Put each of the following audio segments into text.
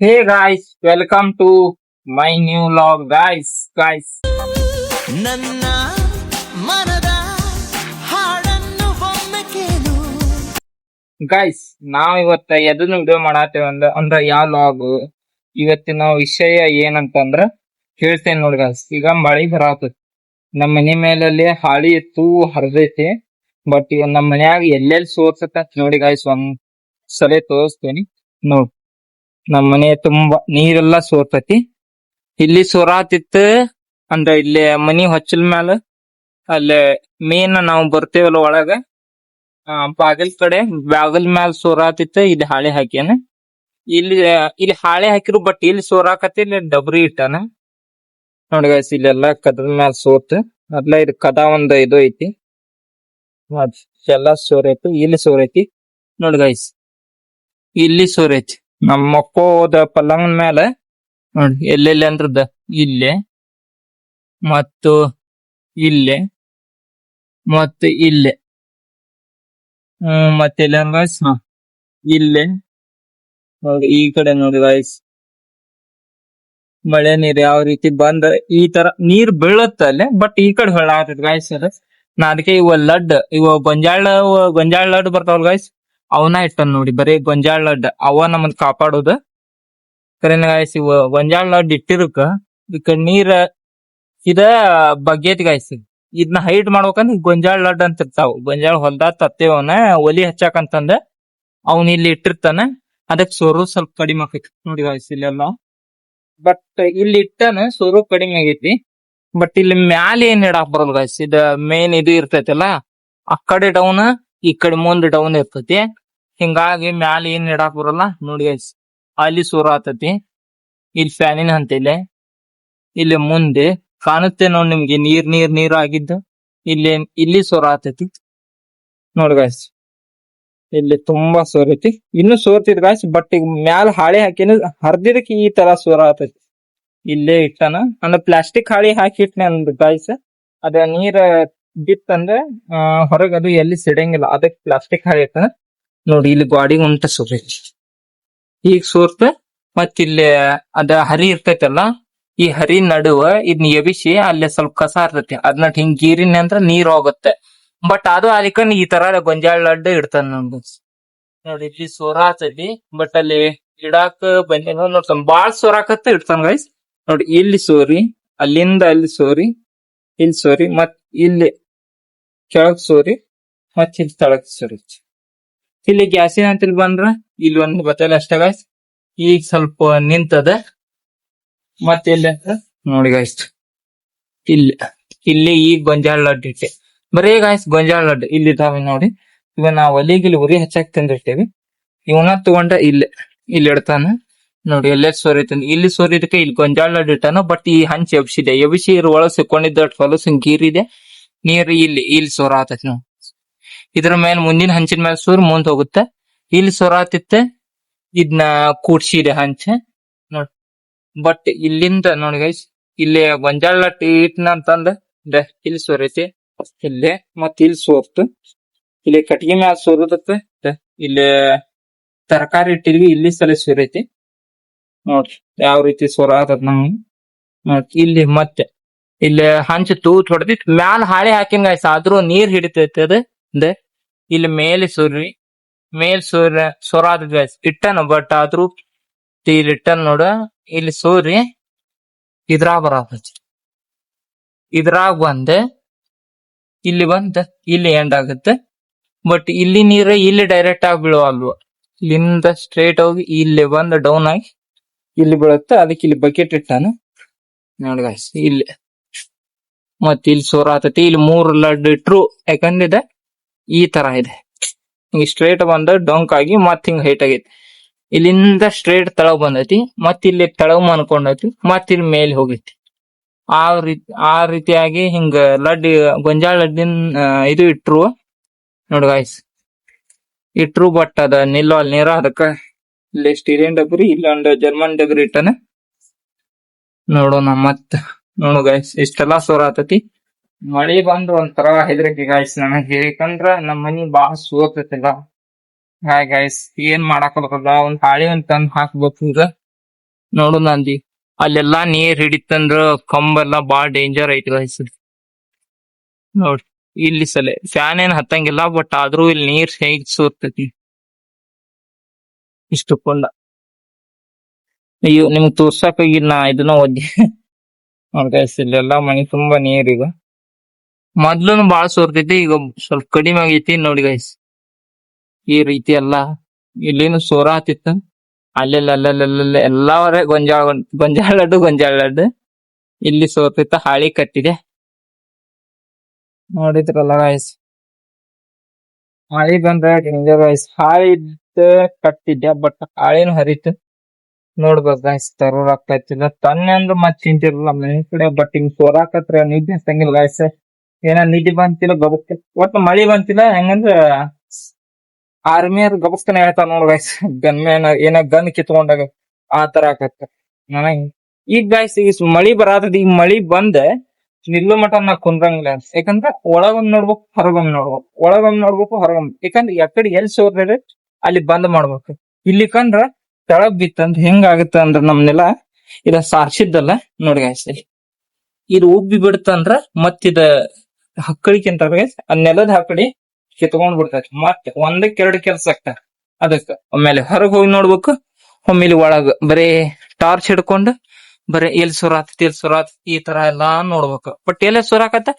Hey guys, welcome to my new vlog, guys. ನನ್ನ ಮನದ ಹಾಡನ್ನು ಒಮ್ಮೆ ಕೇಳು. ಗೈಸ್ ನಾವ್ ಇವತ್ತ ಎದನ್ನ ವಿಡಿಯೋ ಮಾಡತ್ತೇವ ಅಂದ್ರ ಯಾವ ಲಾಗ್ ಇವತ್ತಿನ ವಿಷಯ ಏನಂತಂದ್ರ ಹೇಳ್ತೇನೆ ನೋಡಿ ಗಾಯ್ಸ್. ಈಗ ಮಳಿ ಬರಾತದ, ನಮ್ಮ ಮನಿ ಮೇಲಲ್ಲಿ ಹಾಳಿ ಇತ್ತು, ಹರಿದೈತಿ. ಬಟ್ ಇವ್ ನಮ್ಮ ಮನ್ಯಾಗ ಎಲ್ಲೆಲ್ಲಿ ಸೋರ್ಸತ್ತ ನೋಡಿ ಗಾಯ್ಸ್, ಒಂದ್ ಸಲ ತೋರಿಸ್ತೇನಿ ನೋಡ್. ನಮ್ಮ ಮನೆ ತುಂಬಾ ನೀರೆಲ್ಲಾ ಸೋರ್ತತಿ. ಇಲ್ಲಿ ಸೋರಾತಿತ್ತು ಅಂದ್ರ ಇಲ್ಲಿ ಮನಿ ಹೊಚ್ಚಲ್ ಮ್ಯಾಲ ಅಲ್ಲೇ ಮೇನ್ ನಾವು ಬರ್ತೇವಲ್ಲ ಒಳಗ, ಬಾಗಿಲ್ ಕಡೆ ಬಾಗಿಲ್ ಮ್ಯಾಲ ಸೋರಾತಿತ್ತು. ಇಲ್ಲಿ ಹಾಳೆ ಹಾಕ್ಯಾನ. ಇಲ್ಲಿ ಹಾಳೆ ಹಾಕಿರು, ಬಟ್ ಇಲ್ಲಿ ಸೋರಾಕತಿ, ಇಲ್ಲಿ ಡಬ್ರಿ ಇಟ್ಟಾನ ನೋಡಿ ಗಾಯ್ಸ್. ಇಲ್ಲೆಲ್ಲಾ ಕದದ ಮ್ಯಾಲ ಸೋತ್ ಅದ್ಲ ಇದು ಕದ ಒಂದ್ ಇದು ಐತಿ, ಎಲ್ಲಾ ಸೋರೈತಿ. ಇಲ್ಲಿ ಸೋರೈತಿ ನೋಡಿ ಗಾಯ್ಸ್, ಇಲ್ಲಿ ಸೋರೈತಿ. ನಮ್ಮ ಮಕ್ಕೋದ ಪಲ್ಲಂಗನ ಮ್ಯಾಲ ನೋಡಿ ಎಲ್ಲೆಲ್ಲಿ ಅಂದ್ರದ ಇಲ್ಲೇ ಮತ್ತು ಇಲ್ಲೇ ಮತ್ತು ಇಲ್ಲೇ, ಮತ್ತೆ ಇಲ್ಲಿ ಗಾಯ್ಸ್ ಇಲ್ಲೇ ನೋಡಿ. ಈ ಕಡೆ ನೋಡಿ ಗಾಯ್ಸ್, ಮಳೆ ನೀರ್ ಯಾವ ರೀತಿ ಬಂದ ಈ ತರ ನೀರ್ ಬೀಳತ್ತ ಅಲ್ಲೇ, ಬಟ್ ಈ ಕಡೆ ಹೊಳ ಆಗ್ತೈತಿ ಗಾಯ್ಸ್. ನಾ ಅದಕ್ಕೆ ಇವ ಗೊಂಜಾಳ ಲಡ್ ಬರ್ತಾವಲ್ ಗಾಯ್ಸ್, ಅವನ ಇಟ್ಟನ್ ನೋಡಿ. ಬರೀ ಗೊಂಜಾಳ ಲಡ್ ಅವ ನಮ್ಮನ್ ಕಾಪಾಡೋದು ಕರೆನ ಗಾಯ್ಸ್. ಇವ ಗೊಂಜಾಳ ಲಡ್ ಇಟ್ಟಿರಕ ಈ ಕಡೆ ನೀರ ಇದ ಬಗ್ಗೇತಿ ಗಾಯ್ಸ್. ಇದನ್ನ ಹೈಟ್ ಮಾಡ್ಬೇಕಂದ್ರ ಗೊಂಜಾಳ ಲಡ್ ಅಂತ ಇರ್ತಾವ. ಗೊಂಜಾಳ ಹೊಲ್ದಾಗ ತತ್ತೇವನ ಒಲಿ ಹಚ್ಚಾಕಂತಂದ ಅವ್ನ ಇಲ್ಲಿ ಇಟ್ಟಿರ್ತಾನ. ಅದಕ್ ಸೋರು ಸ್ವಲ್ಪ ಕಡಿಮೆ ಆಕೈತಿ ನೋಡಿ ಗಾಯ್ಸ್ ಇಲ್ಲೆಲ್ಲ. ಬಟ್ ಇಲ್ಲಿ ಇಟ್ಟನ ಸೋರು ಕಡಿಮೆ ಆಗೈತಿ. ಬಟ್ ಇಲ್ಲಿ ಮ್ಯಾಲ ಏನ್ ಇಡಾಕ್ ಬರಲ್ಲ ಗಾಯ್ಸ್. ಇದ ಮೇನ್ ಇದು ಇರ್ತೈತಲ್ಲ, ಆ ಕಡೆ ಡೌನ್ ಈ ಕಡೆ ಮುಂದ್ ಡೌನ್ ಇರ್ತೈತಿ. ಹಿಂಗಾಗಿ ಮ್ಯಾಲ ಏನ್ ಇಡಾಕ್ ಬರಲ್ಲ ನೋಡಿ ಗೈಸ್. ಅಲ್ಲಿ ಸೋರ ಆತತಿ. ಇಲ್ಲಿ ಫ್ಯಾನಿನ ಹಂತಿಲ್ಲ. ಇಲ್ಲಿ ಮುಂದೆ ಕಾಣುತ್ತೆ ನೋಡಿ ನಿಮ್ಗೆ ನೀರ್ ಆಗಿದ್ದು. ಇಲ್ಲಿ ಸೋರ ಆತತಿ ನೋಡಿ ಗಾಯ್ಸ್. ಇಲ್ಲಿ ತುಂಬಾ ಸೋರೈತಿ, ಇನ್ನು ಸೋರ್ತಿದ್ ಗಾಯ್ಸ್. ಬಟ್ ಈಗ ಮ್ಯಾಲ ಹಾಳೆ ಹಾಕಿನ ಹರ್ದಿದಕ್ಕೆ ಈ ತರ ಸೋರ ಆತತಿ. ಇಲ್ಲೇ ಇಟ್ಟನ ಅಂದ್ರ ಪ್ಲಾಸ್ಟಿಕ್ ಹಾಳಿ ಹಾಕಿ ಇಟ್ನೆ ಅಂದ್ ಗಾಯ್ಸ್. ಅದ ನೀರ್ ಬಿತ್ತಂದ್ರೆ ಹೊರಗ ಅದು ಎಲ್ಲಿ ಸಿಡಂಗಿಲ್ಲ, ಅದಕ್ಕೆ ಪ್ಲಾಸ್ಟಿಕ್ ಹಾಳಿ ಇಟ್ಟನ ನೋಡಿ. ಇಲ್ಲಿ ಗಾಡಿ ಉಂಟ ಸೋರೈತಿ, ಈಗ ಸೋರ್ತ. ಮತ್ ಇಲ್ಲಿ ಅದ ಹರಿ ಇರ್ತೈತಲ್ಲ, ಈ ಹರಿ ನಡುವ ಇದನ್ನ ಎಬಿಸಿ ಅಲ್ಲೇ ಸ್ವಲ್ಪ ಕಸ ಇರ್ತೈತಿ, ಅದನ್ನ ಹಿಂಗ್ ಗೀರಿನ ಅಂದ್ರ ನೀರ್ ಹೋಗುತ್ತೆ. ಬಟ್ ಅದು ಅದಕ್ಕ ಈ ತರ ಗೊಂಜಾಳ ಲಡ್ಡು ಇಡ್ತಾನ ನೋಡಿ. ಇಲ್ಲಿ ಸೋರ ಆತೈತಿ, ಬಟ್ ಅಲ್ಲಿ ಇಡಾಕ ಬಂದ ನೋಡ್ತಾನ. ಬಾಳ್ ಸೋರಾಕತ್ತ ಇಡ್ತಾನ ಗೈಸ್ ನೋಡಿ. ಇಲ್ಲಿ ಸೋರಿ, ಅಲ್ಲಿಂದ ಅಲ್ಲಿ ಸೋರಿ, ಇಲ್ಲಿ ಸೋರಿ, ಮತ್ ಇಲ್ಲಿ ಕೆಳಗ್ ಸೋರಿ, ಮತ್ ಇಲ್ಲಿ ತಳಗ್ ಸೋರಿ. ಇಲ್ಲಿ ಗ್ಯಾಸಿನ ಅಂತ ಬಂದ್ರ ಇಲ್ಲಿ ಒಂದ್ ಬತ್ತಲ್ಲ ಅಷ್ಟೇ ಗಾಯ್ಸ್. ಈಗ ಸ್ವಲ್ಪ ನಿಂತದ. ಮತ್ತೆ ಇಲ್ಲಿ ಅಂತ ನೋಡಿ ಗಾಯ್ಸ್, ಇಲ್ಲಿ ಈಗ ಗೊಂಜಾಳ ಲಡ್ಡು ಇಟ್ಟೆ. ಬರೇ ಗಾಯ್ಸ್ ಗೊಂಜಾಳ ಲಡ್ಡು ಇಲ್ಲಿ ಇದಾವೆ ನೋಡಿ. ಇವ ನಾವ್ ಒಲಿಗಿಲ್ಲಿ ಉರಿ ಹಚ್ಚಾಕ್ ತಂದಿರ್ತೇವಿ. ಇವನ ತಗೊಂಡ ಇಲ್ಲಿ ಇಡ್ತಾನ ನೋಡಿ. ಎಲ್ಲೇ ಸೋರೈತಂದ ಇಲ್ಲಿ ಸೋರಿದಕ್ಕೆ ಇಲ್ಲಿ ಗೊಂಜಾಳ ಲಡ್ಡು ಇಟ್ಟಾನ. ಬಟ್ ಈ ಹಂಚ್ ಎಬ್ಸಿ ಇದ್ರ ಒಳಗ್ ಸಿಕ್ಕೊಂಡಿದ್ದ ಹೊಲಸು ಗೀರಿದೆ ನೀರ್. ಇಲ್ಲಿ ಸೋರ ಆತೈತಿ ನಾವು. ಇದ್ರ ಮೇಲೆ ಮುಂದಿನ ಹಂಚಿನ ಮೇಲೆ ಸೋರ್ ಮುಂದ್ ಹೋಗುತ್ತೆ. ಇಲ್ಲಿ ಸೋರ ಆತಿತ್ತ, ಇದನ್ನ ಕೂಡ್ಸಿದೆ ಹಂಚ ನೋಡ್. ಬಟ್ ಇಲ್ಲಿಂದ ನೋಡಿ ಗೈಸ್, ಇಲ್ಲಿ ಗೊಂಜಾಳ ಲಟ್ಟಿ ಇಟ್ನ ಅಂತಂದ ಇಲ್ಲಿ ಸೋರೈತಿ. ಇಲ್ಲೇ ಮತ್ ಇಲ್ಲಿ ಸೋರ್ತು. ಇಲ್ಲಿ ಕಟ್ಗಿ ಮ್ಯಾಲ ಸೋರುದತ್ತ. ಇಲ್ಲಿ ತರಕಾರಿ ಇಟ್ಟಿದ್ವಿ, ಇಲ್ಲಿ ಸಲ ಸೋರೈತಿ ನೋಡ್ರಿ ಯಾವ ರೀತಿ ಸೋರ ಆತದ ನಾವು. ಇಲ್ಲಿ ಮತ್ತೆ ಇಲ್ಲಿ ಹಂಚ ತೂತ್ ಹೊಡೆದಿ ಮ್ಯಾಲ ಹಾಳೆ ಹಾಕಿನ ಗಾಯ್ಸ್, ಆದ್ರೂ ನೀರ್ ಹಿಡಿತೈತಿ ಅದ. ಇಲ್ಲಿ ಮೇಲೆ ಸೋರ ಆತದ ಗಾಯ್ಸ್ ಇಟ್ಟನ. ಬಟ್ ಆದ್ರೂ ಇಲ್ಲಿ ಇಟ್ಟನ್ ನೋಡ. ಇಲ್ಲಿ ಸೋರಿ ಇದ್ರಾಗ ಬರತೈತಿ. ಇದ್ರಾಗ ಇಲ್ಲಿ ಎಂಡ್ ಆಗುತ್ತೆ. ಬಟ್ ಇಲ್ಲಿ ನೀರ ಇಲ್ಲಿ ಡೈರೆಕ್ಟ್ ಆಗಿ ಬೀಳವಲ್ವ, ಇಲ್ಲಿಂದ ಸ್ಟ್ರೇಟ್ ಹೋಗಿ ಇಲ್ಲಿ ಬಂದ್ ಡೌನ್ ಆಗಿ ಇಲ್ಲಿ ಬೀಳುತ್ತೆ. ಅದಕ್ಕೆ ಇಲ್ಲಿ ಬಕೆಟ್ ಇಟ್ಟಾನ ನೋಡಿ ಗಾಯ್ಸ್. ಇಲ್ಲಿ ಮತ್ ಇಲ್ಲಿ ಸೋರ ಆತತಿ. ಇಲ್ಲಿ 3 ಲಡ್ಡು ಇಟ್ರು, ಯಾಕಂದಿದೆ ಈ ತರ ಇದೆ. ಹಿಂಗ ಸ್ಟ್ರೇಟ್ ಬಂದ ಡೊಂಕ್ ಆಗಿ ಮತ್ ಹಿಂಗ ಹೈಟ್ ಆಗೈತಿ. ಇಲ್ಲಿಂದ ಸ್ಟ್ರೇಟ್ ತಳಗ್ ಬಂದೈತಿ, ಮತ್ ಇಲ್ಲಿ ತಳಗ್ ಮನ್ಕೊಂಡೈತಿ, ಮತ್ ಇಲ್ಲಿ ಮೇಲೆ ಹೋಗೈತಿ. ಆ ರೀತಿಯಾಗಿ ಹಿಂಗ ಗೊಂಜಾಳ ಲಡ್ಡಿನ ಇದು ಇಟ್ರು ನೋಡಿ ಗಾಯ್ಸ್. ಇಟ್ರು ಬಟ್ ಅದ ನಿಲ್ಲವಲ್ ನೀರ. ಅದಕ್ಕ ಇಲ್ಲಿ ಸ್ಟೀರಿಯನ್ ಡಬ್ರಿ, ಇಲ್ಲೊಂದು ಜರ್ಮನ್ ಡಬ್ರಿ ಇಟ್ಟನ ನೋಡೋಣ. ಮತ್ ನೋಡು ಗಾಯ್ಸ್, ಇಷ್ಟೆಲ್ಲಾ ಸೋರ ಆತತಿ. ಮಳಿ ಬಂದು ಒಂಥರ ಹೆದರಿಕೆ ಗಾಯ್ಸ್ ನನಗ್. ಯಾಕಂದ್ರ ನಮ್ ಮನಿ ಬಾಳ ಸೋರ್ತೈತಿಲ್ಲ. ಹಾಯ್ ಗಾಯ್ಸ್, ಏನ್ ಮಾಡಾಕ ಬರಲ್ಲ. ಒಂದ್ ಹಾಳಿ ಒಂದ್ ತಂದ್ ಹಾಕ್ಬೇಕು. ಈಗ ನೋಡು ನಂದಿ ಅಲ್ಲೆಲ್ಲಾ ನೀರ್ ಹಿಡಿತಂದ್ರ ಕಂಬೆಲ್ಲಾ ಬಾಳ ಡೇಂಜರ್ ಐತಿ ಗೈಸ್. ನೋಡ್ರಿ ಇಲ್ಲಿ ಸಲೆ ಫ್ಯಾನ್ ಏನ್ ಹತ್ತಂಗಿಲ್ಲ, ಬಟ್ ಆದ್ರೂ ಇಲ್ಲಿ ನೀರ್ ಹೇಗ್ ಸೋರ್ತೈತಿ ಇಷ್ಟು ಕೊಂಡ. ಅಯ್ಯೋ ನಿಮ್ಗ್ ತೋರ್ಸಕ್ ಹೋಗಿಲ್ಲ ನಾ ಇದನ್ನ ಒದ್ದೆ. ನೋಡ್ ಗೈಸ್ ಇಲ್ಲೆಲ್ಲಾ ಮನಿ ತುಂಬಾ ನೀರ್ ಈಗ. ಮೊದ್ಲುನು ಬಾಳ ಸೋರ್ತೈತಿ, ಈಗ ಸ್ವಲ್ಪ ಕಡಿಮೆ ಆಗೈತಿ ನೋಡಿ ಗೈಸ್. ಈ ರೀತಿ ಎಲ್ಲಾ ಇಲ್ಲೇನು ಸೋರ ಹತ್ತಿತ್ತ, ಅಲ್ಲೆಲ್ಲ ಎಲ್ಲಾವರೆ ಗೊಂಜಾಳ ಲಡ್ಡು ಇಲ್ಲಿ ಸೋರ್ತಿತ್ತ, ಹಾಳಿ ಕಟ್ಟಿದೆ ನೋಡಿದ್ರಲ್ಲ ಗೈಸ್. ಹಾಳಿ ಬಂದ್ರೆ ಡೇಂಜರ್ ಗೈಸ್. ಹಾಳಿ ಕಟ್ಟಿದ್ದೆ, ಬಟ್ ಹಾಳಿನ ಹರಿತು ನೋಡ್ಬೇಕು ಗೈಸ್. ತರೂರ್ ಆಗ್ತಾ ತನ್ನೆ ಅಂದ್ರ ಮತ್ ಚಿಂತಿರಲ್ಲ ಮನೆ ಕಡೆ, ಬಟ್ ಹಿಂಗ್ ಸೋರಾಕತ್ರ ನಿದ್ದೆ ಹತ್ತಂಗಿಲ್ಲ ಗೈಸ್. ಏನ ನಿದ್ದೆ ಬಂತಿಲ್ಲ ಗಬಕ್ಕೆ, ಒಟ್ಟು ಮಳಿ ಬಂತಿಲ್ಲ. ಹೆಂಗಂದ್ರ ಆರ್ಮಿಯರ್ ಗಬಸ್ತನ ಹೇಳ್ತಾರ ನೋಡ್ ಗೈಸ್, ಗನ್ ಮ್ಯಾನ್ ಏನ ಗನ್ ಕಿತ್ಕೊಂಡಾಗ ಆ ತರ ಆಕತ್ತ ನನಗ್. ಈಗ ಗೈಸ್ ಈಗ ಮಳಿ ಬರಾತದ, ಈಗ ಮಳಿ ಬಂದ ನಿಲ್ಲು ಮಟ ನಾ ಕುಂದ್ರಂಗಿಲ್ಲ. ಯಾಕಂದ್ರ ಒಳಗೊಮ್ಮೆ ನೋಡ್ಬೇಕು, ಹೊರಗೊಮ್ಮೆ ನೋಡ್ಬೇಕು, ಒಳಗೊಮ್ಮೆ ನೋಡ್ಬೇಕು, ಹೊರಗೊಮ್ಮೆ. ಯಾಕಂದ್ರ ಯಾಕಡೆ ಎಲ್ಲಿ ಸೋರ್ರೆ ಅಲ್ಲಿ ಬಂದ್ ಮಾಡ್ಬೇಕು. ಇಲ್ಲಿ ಕಂಡ್ರ ತೆಳಗ್ ಬಿತ್ತಂದ್ರ ಹೆಂಗ ಆಗತ್ತ ಅಂದ್ರ ನಮ್ನೆಲ್ಲ ಇದ ಸಾರ್ಸಿದ್ದಲ್ಲ ನೋಡಿ ಗೈಸ್. ಇದು ಉಬ್ಬಿ ಬಿಡ್ತಂದ್ರ ಮತ್ತಿದ ಹಕ್ಕಳಿಕೆ ಅಂತ ಗೈಸ್, ಆ ನೆಲದ ಹಕ್ಕಡಿ ಕಿತ್ಕೊಂಡ್ ಬಿಡ್ತೈತಿ. ಮತ್ತೆ ಒಂದಕ್ಕೆ ಎರಡು ಕೆಲ್ಸ ಆಗ್ತಾರ. ಅದಕ್ಕ ಒಮ್ಮೆಲೆ ಹೊರಗ್ ಹೋಗಿ ನೋಡ್ಬೇಕು, ಒಮ್ಮೆಲೆ ಒಳಗ ಬರೇ ಟಾರ್ಚ್ ಹಿಡ್ಕೊಂಡು ಬರೇ ಎಲ್ ಸುರಾತ್ ಈ ತರ ಎಲ್ಲಾ ನೋಡ್ಬೇಕು. ಬಟ್ ಎಲ್ಲ ಸುರಾಕತ್ತ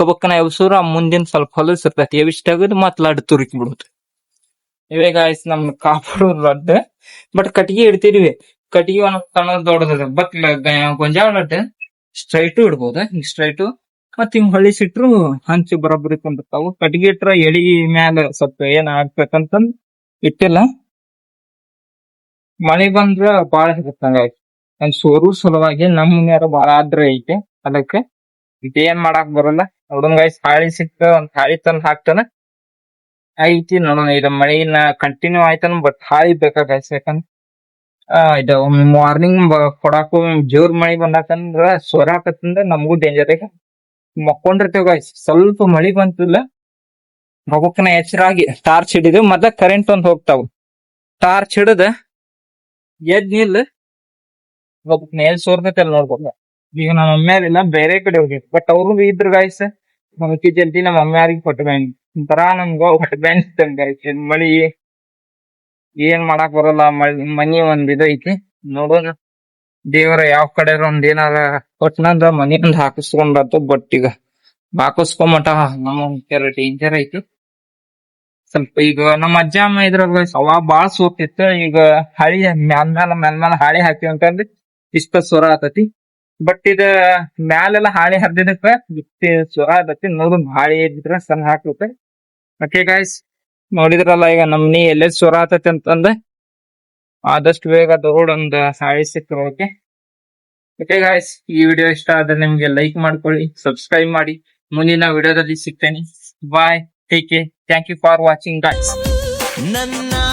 ಗಬಕ್ಕನ ಎಬ್ಸೂರ ಮುಂದಿನ ಸ್ವಲ್ಪ ಹೊಲಸ್ ಇರ್ತೈತಿ, ಎವಿಷ್ಟಾಗದ್ ಮತ್ ಲಡ್ ತುರುಕಿ ಬಿಡುತ್ತೆ. ಇವೇ ಗಾಯ್ಸ್ ನಮ್ ಕಾಪಾಡು ಲಡ್ಡು. ಬಟ್ ಕಟ್ಟಿಗೆ ಇಡ್ತಿದ್ವಿ, ಕಟ್ಟಿಗೆ ಒಂದ್ ಸಣ್ಣ ದೊಡ್ಡದ. ಬಟ್ ಗೊಂಜಾಳ ಲಡ್ಡು ಸ್ಟ್ರೈಟು ಇಡ್ಬೋದ, ಹಿಂಗ್ ಸ್ಟ್ರೈಟು ಮತ್ ಹಿಂಗ್ ಹೊಳಿಸಿಟ್ರು ಹಂಚು ಬರೋಬ್ಬರಿ ಕುಂದಿರ್ತಾವು. ಕಟ್ಟಿಗೆ ಇಟ್ರ ಎಳಿ ಮ್ಯಾಲ ಸ್ವಲ್ಪ ಏನ್ ಆಗ್ಬೇಕಂತಂದ್ ಇಟ್ಟಿಲ್ಲ. ಮಳಿ ಬಂದ್ರ ಬಾಳ ಇರುತ್ತಂಗ ನನ್ ಸೋರು ಸಲುವಾಗಿ ನಮ್ ಮನ್ಯಾರ ಬಾಳ ಆದ್ರ ಐತೆ, ಅದಕ್ಕೆ ಇದೇನ್ ಮಾಡಾಕ್ ಬರಲ್ಲ. ನೋಡೋಣ ಗೈಸ್, ಹಾಳಿ ಸಿಕ್ಕ ಒಂದ್ ಹಾಳಿ ತಂದ್ ಹಾಕ್ತಾನ ಐತಿ. ನೋಡೋಣ ಇದು ಮಳಿನ ಕಂಟಿನ್ಯೂ ಆಯ್ತಾನ, ಬಟ್ ಹಾಳಿ ಬೇಕಾ ಗೈಸ್. ಯಾಕಂದ್ರ ಇದು ಮಾರ್ನಿಂಗ್ ಕೊಡಾಕು ಜೋರ್ ಮಳಿ ಬಂದಾಕಂದ್ರ ಸೋರಾಕತ್ತಂದ್ರ ನಮಗೂ ಡೇಂಜರ್. ಈಗ ಮಕ್ಕೊಂಡಿರ್ತೇವ್ ಗೈಸ್, ಸ್ವಲ್ಪ ಮಳಿ ಬಂತಿಲ್ಲ ಮಗುಕ್ಕನ ಎಚ್ಚರಾಗಿ ಟಾರ್ಚ್ ಹಿಡಿದು ಮೊದ್ಲ ಕರೆಂಟ್ ಒಂದ್ ಹೋಗ್ತಾವ. ಟಾರ್ಚ್ ಹಿಡದ ಎದ್ ನಿಲ್ ಒಬ್ಬಕ್ ಎಲ್ ಸೋರ್ತೈತಿ ಅಲ್ಲಿ ನೋಡ್ಬೇಕು. ಈಗ ನಮ್ಮ ಮಮ್ಮಿಯಾರಿಲ್ಲ, ಬೇರೆ ಕಡೆ ಹೋಗಿದ್ರು, ಬಟ್ ಅವ್ರು ಇದ್ರು ಗಾಯ್ಸ್. ನಮ್ಕಿ ಜಲ್ದಿ ನಮ್ಮ ಮಮ್ಮಿಯಾರಿಗೆ ಹೊಟ್ಟೆ ಬ್ಯಾನ್ ಒಂಥರ ನಮ್ಗ ಹೊಟ್ಟೆ ಬ್ಯಾನ್ ಇತ್ತಂಗ ಗಾಯ್ಸ್. ಮಳಿ ಏನ್ ಮಾಡಾಕ್ ಬರಲ್ಲ, ಮನಿ ಒಂದ್ ಇದೈತಿ. ನೋಡೋಣ ದೇವರ ಯಾವ ಕಡೆ ಒಂದ್ ಏನಾರ ಕೊಟ್ನಂದ್ರ ಮನಿ ಒಂದ್ ಹಾಕಿಸ್ಕೊಂಡಾತು. ಬಟ್ ಈಗ ಹಾಕಿಸ್ಕೊಂಬಟ ನಮ್ಮ ಡೇಂಜರ್ ಐತಿ ಸ್ವಲ್ಪ. ಈಗ ನಮ್ಮ ಅಜ್ಜ ಅಮ್ಮ ಇದ್ರಾಗ ಅವ ಬಾಳ ಸೋತಿತ್ತು. ಈಗ ಹಳಿ ಮ್ಯಾಲ ಹಾಳಿ ಹಾಕಿ ಅಂತಂದ್ರೆ ಇಷ್ಟ ಸ್ವರ ಆತತಿ. ಬಟ್ ಇದ ಮ್ಯಾಲೆಲ್ಲ ಹಾಳಿ ಹರಿದಿದಕ್ಕ ಸ್ವರ ಆತತಿ. ನೋಡು ಹಾಳಿ ಇದ್ರ ಸಣ್ಣ ಹಾಕ್ಬೇಕು. ಓಕೆ ಗಾಯ್ಸ್, ನೋಡಿದ್ರಲ್ಲ ಈಗ ನಮ್ನಿ ಎಲ್ಲೇ ಸ್ವರ ಆತತಿ ಅಂತಂದ ಆದಷ್ಟು ಬೇಗ ದೊಡ್ಡ ಒಂದ್ ಹಾಳಿ ಸಿಕ್ಕ್ರ. ಓಕೆ ಓಕೆ ಗಾಯ್ಸ್, ಈ ವಿಡಿಯೋ ಇಷ್ಟ ಆದ್ರೆ ನಿಮ್ಗೆ ಲೈಕ್ ಮಾಡ್ಕೊಳ್ಳಿ, ಸಬ್ಸ್ಕ್ರೈಬ್ ಮಾಡಿ. ಮುಂದಿನ ವಿಡಿಯೋದಲ್ಲಿ ಸಿಗ್ತೇನೆ. Bye, take care, thank you for watching guys. ನನ್ನ